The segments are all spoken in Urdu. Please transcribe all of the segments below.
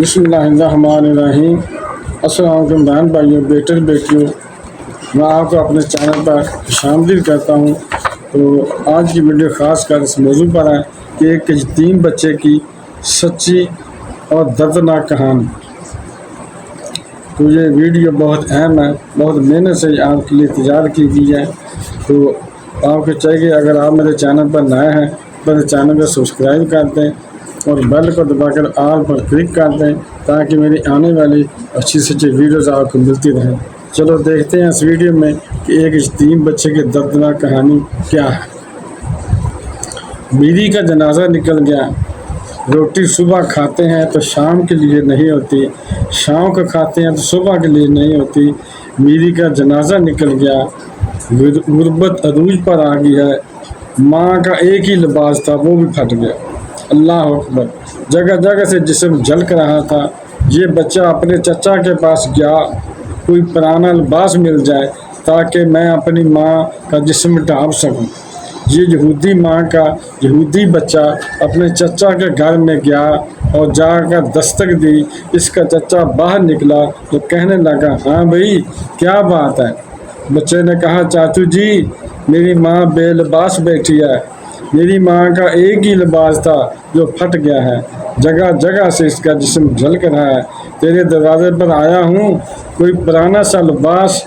بسم اللہ الرحمن الرحیم۔ السلام علیکم بہن بھائیوں، بیٹے بیٹیوں، میں آپ کو اپنے چینل پر خوش آمدید کرتا ہوں۔ تو آج کی ویڈیو خاص کر اس موضوع پر ہے کہ ایک یتیم بچے کی سچی اور دردناک کہانی۔ تو یہ ویڈیو بہت اہم ہے، بہت محنت سے آپ کے لیے تیار کی گئی ہے۔ تو آپ کو چاہیے اگر آپ میرے چینل پر نئے ہیں میرے چینل کو سبسکرائب کر دیں اور بیل کو دبا کر آل پر کلک کر دیں تاکہ میری آنے والی اچھی سچی ویڈیوز آپ کو ملتی رہیں۔ چلو دیکھتے ہیں اس ویڈیو میں کہ ایک یتیم بچے کی دردناک کہانی کیا ہے۔ بیوی کا جنازہ نکل گیا۔ روٹی صبح کھاتے ہیں تو شام کے لیے نہیں ہوتی، شام کو کھاتے ہیں تو صبح کے لیے نہیں ہوتی۔ بیوی کا جنازہ نکل گیا، غربت عروج پر آ گئی ہے۔ ماں کا ایک ہی لباس تھا، وہ بھی پھٹ گیا۔ اللہ اکبر، جگہ جگہ سے جسم جھلک رہا تھا۔ یہ بچہ اپنے چچا کے پاس گیا، کوئی پرانا لباس مل جائے تاکہ میں اپنی ماں کا جسم ڈھانپ سکوں۔ یہ یہودی ماں کا یہودی بچہ اپنے چچا کے گھر میں گیا اور جا کر دستک دی۔ اس کا چچا باہر نکلا تو کہنے لگا، ہاں بھائی کیا بات ہے؟ بچے نے کہا، چاچو جی میری ماں بے لباس بیٹھی ہے، میری ماں کا ایک ہی لباس تھا جو پھٹ گیا ہے، جگہ جگہ سے اس کا جسم جھلک رہا ہے۔ تیرے دروازے پر آیا ہوں کوئی پرانا سا لباس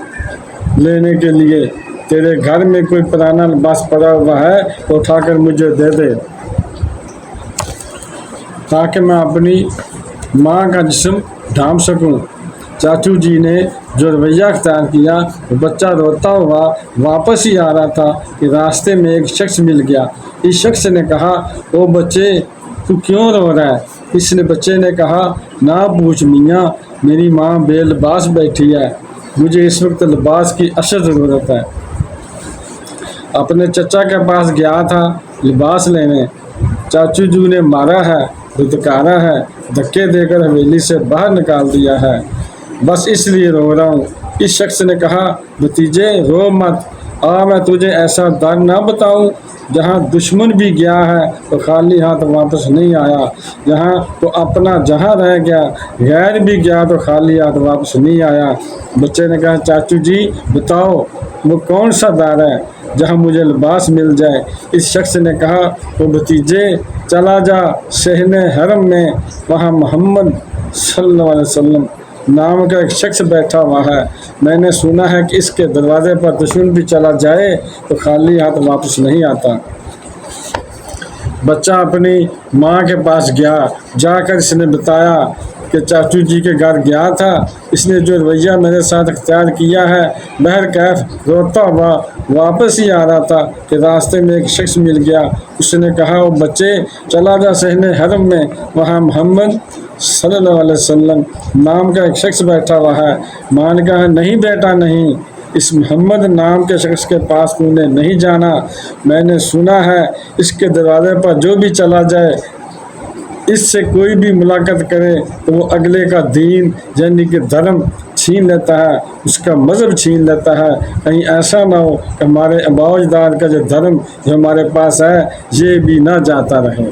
لینے کے لیے، تیرے گھر میں کوئی پرانا لباس پڑا ہوا ہے تو اٹھا کر مجھے دے دے تاکہ میں اپنی ماں کا جسم ڈھانپ سکوں۔ چاچو جی نے جو رویہ اختیار کیا، وہ بچہ روتا ہوا واپس ہی آ رہا تھا کہ راستے میں ایک شخص مل گیا۔ اس شخص نے کہا، او بچے تو کیوں رو رہا ہے؟ اس نے بچے نے کہا، نہ پوچھ میاں، میری ماں بے لباس بیٹھی ہے، مجھے اس وقت لباس کی اشد ضرورت ہے۔ اپنے چچا کے پاس گیا تھا لباس لینے، چاچو جی نے مارا ہے، دھتکارا ہے، دھکے دے کر حویلی سے باہر نکال دیا ہے، بس اس لیے رو رہا ہوں۔ اس شخص نے کہا، بھتیجے رو مت، میں تجھے ایسا در نہ بتاؤں جہاں دشمن بھی گیا ہے تو خالی ہاتھ واپس نہیں آیا، جہاں تو اپنا جہاں رہ گیا غیر بھی گیا تو خالی ہاتھ واپس نہیں آیا۔ بچے نے کہا، چاچو جی بتاؤ وہ کون سا در ہے جہاں مجھے لباس مل جائے؟ اس شخص نے کہا، وہ بھتیجے چلا جا صحن حرم میں، وہاں محمد صلی اللہ علیہ وسلم نام کا ایک شخص بیٹھا ہوا ہے، میں نے سنا ہے کہ اس کے دروازے پر دشمن بھی چلا جائے تو خالی ہاتھ واپس نہیں آتا۔ بچہ اپنی ماں کے پاس گیا، جا کر اس نے بتایا کہ چاچو جی کے گھر گیا تھا، اس نے جو رویہ میرے ساتھ اختیار کیا ہے، بہرکیف روتا ہوا واپس ہی آ رہا تھا کہ راستے میں ایک شخص مل گیا۔ اس نے کہا، وہ بچے چلا جا صحن حرم میں، وہاں محمد صلی اللہ علیہ وسلم نام کا ایک شخص بیٹھا ہوا ہے۔ ماں نے کہا، نہیں بیٹا نہیں، اس محمد نام کے شخص کے پاس تو نے نہیں جانا، میں نے سنا ہے اس کے دروازے پر جو بھی چلا جائے، اس سے کوئی بھی ملاقات کرے تو وہ اگلے کا دین یعنی کہ دھرم چھین لیتا ہے، اس کا مذہب چھین لیتا ہے۔ کہیں ایسا نہ ہو کہ ہمارے آباء و اجداد کا جو دھرم جو ہمارے پاس ہے یہ بھی نہ جاتا رہے۔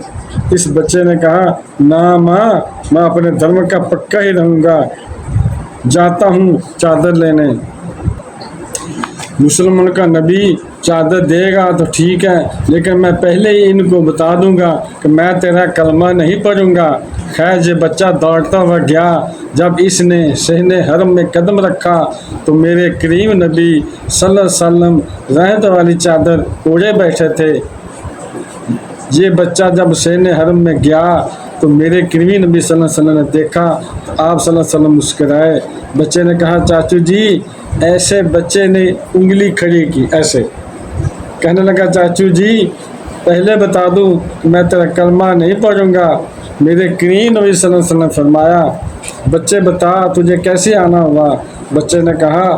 اس بچے نے کہا، نہ ماں، میں اپنے دھرم کا پکا ہی رہوں گا، جاتا ہوں چادر لینے۔ مسلمان کا نبی چادر دے گا تو ٹھیک ہے، لیکن میں پہلے ہی ان کو بتا دوں گا کہ میں تیرا کلمہ نہیں پڑھوں گا۔ خیر یہ بچہ دوڑتا ہوا گیا، جب اس نے صحن حرم میں قدم رکھا تو میرے کریم نبی صلی اللہ علیہ وسلم رحمت والی چادر اوڑھے بیٹھے تھے۔ یہ بچہ جب صحن حرم میں گیا تو میرے کریم نبی صلی اللہ علیہ وسلم نے دیکھا تو آپ صلی اللہ علیہ وسلم مسکرائے۔ بچے نے کہا، چاچو جی، ایسے بچے نے انگلی کھڑی کی، ایسے کہنے لگا، چاچو جی پہلے بتا دوں کہ میں تیرا کلمہ نہیں پڑھوں گا۔ میرے کریم نبی صلی اللہ علیہ وسلم نے فرمایا، بچے بتا تجھے کیسے آنا ہوا؟ بچے نے کہا،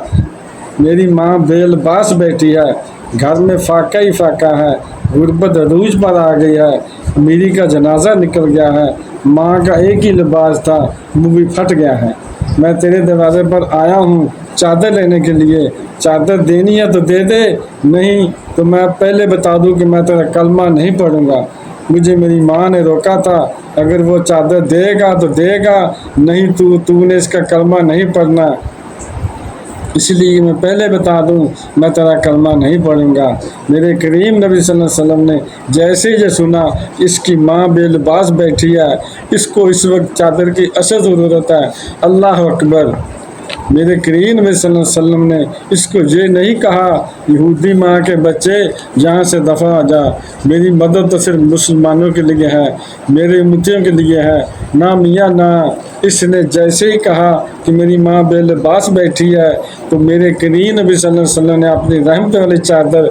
میری ماں بے لباس بیٹھی ہے، گھر میں فاقہ ہی فاقہ ہے، غربت عروج پر آ گئی ہے، میری کا جنازہ نکل گیا ہے، ماں کا ایک ہی لباس تھا وہ بھی پھٹ گیا ہے، میں تیرے دروازے پر آیا ہوں چادر لینے کے لیے، چادر دینی ہے تو دے دے، نہیں تو میں پہلے بتا دوں کہ میں تیرا کلمہ نہیں پڑھوں گا۔ مجھے میری ماں نے روکا تھا، اگر وہ چادر دے گا تو دے گا، نہیں تو نے اس کا کلمہ نہیں پڑھنا، اس لیے میں پہلے بتا دوں میں تیرا کلمہ نہیں پڑھوں گا۔ میرے کریم نبی صلی اللہ علیہ وسلم نے جیسے یہ سنا اس کی ماں بے لباس بیٹھی ہے، اس کو اس وقت چادر کی اشد ضرورت ہے، اللہ اکبر۔ میرے کریم نبی صلی اللہ علیہ وسلم نے اس کو یہ نہیں کہا یہودی ماں کے بچے یہاں سے دفع ہو جا، میری مدد تو صرف مسلمانوں کے لیے ہے، میرے امتیوں کے لیے ہے، نہ میاں نہ۔ اس نے جیسے ہی کہا کہ میری ماں بے لباس بیٹھی ہے تو میرے کریم نبی صلی اللہ علیہ وسلم نے اپنی رحمت والی چادر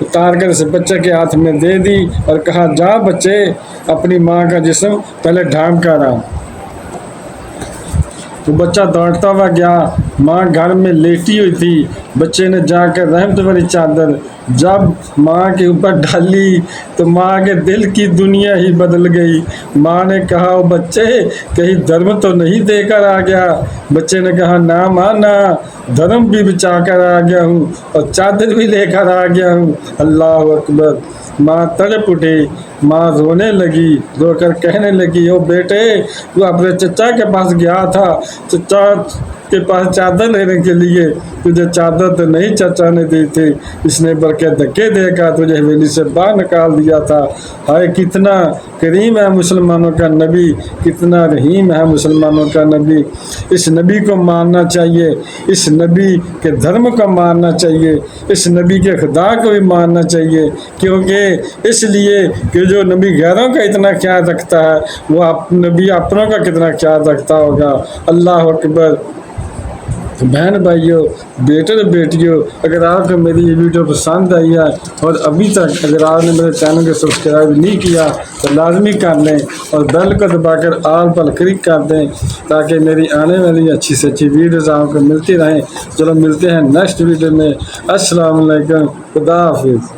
اتار کر اس بچے کے ہاتھ میں دے دی اور کہا جا بچے اپنی ماں کا جسم پہلے ڈھانپ کر آ۔ تو بچہ دوڑتا ہوا گیا، ماں گھر میں لیٹی ہوئی تھی، بچے نے جا کر رحمت والی چادر جب ماں کے اوپر ڈالی تو ماں کے دل کی دنیا ہی بدل گئی۔ ماں نے کہا او بچے کہیں دھرم تو نہیں دے کر آ گیا؟ بچے نے کہا نہ ماں نہ، دھرم بھی بچا کر آ گیا ہوں اور چادر بھی لے کر آ گیا ہوں، اللہ اکبر۔ ماں تڑپ اٹھی، ماں رونے لگی، رو کر کہنے لگی او بیٹے تو اپنے چچا کے پاس گیا تھا، چچا کے پاس چادر لینے کے لیے، تجھے چادر تو نہیں چچا نے دی تھی، اس نے بلکہ دھکے دے کر تجھے حویلی سے باہر نکال دیا تھا۔ ہائے کتنا کریم ہے مسلمانوں کا نبی، کتنا رحیم ہے مسلمانوں کا نبی۔ اس نبی کو ماننا چاہیے، اس نبی کے دھرم کو ماننا چاہیے، اس نبی کے خدا کو بھی ماننا چاہیے، کیونکہ اس لیے کہ جو نبی غیروں کا اتنا خیال رکھتا ہے وہ نبی اپنوں کا کتنا خیال رکھتا ہوگا، اللہ اکبر۔ بہن بھائیوں، بیٹے اور بیٹیوں، اگر آپ کو میری یہ ویڈیو پسند آئی ہے اور ابھی تک اگر آپ نے میرے چینل کو سبسکرائب نہیں کیا تو لازمی کر لیں اور بیل کو دبا کر آل پر کلک کر دیں تاکہ میری آنے والی اچھی سے اچھی ویڈیوز آپ کو ملتی رہیں۔ چلو ملتے ہیں نیکسٹ ویڈیو میں، السلام علیکم، خدا حافظ۔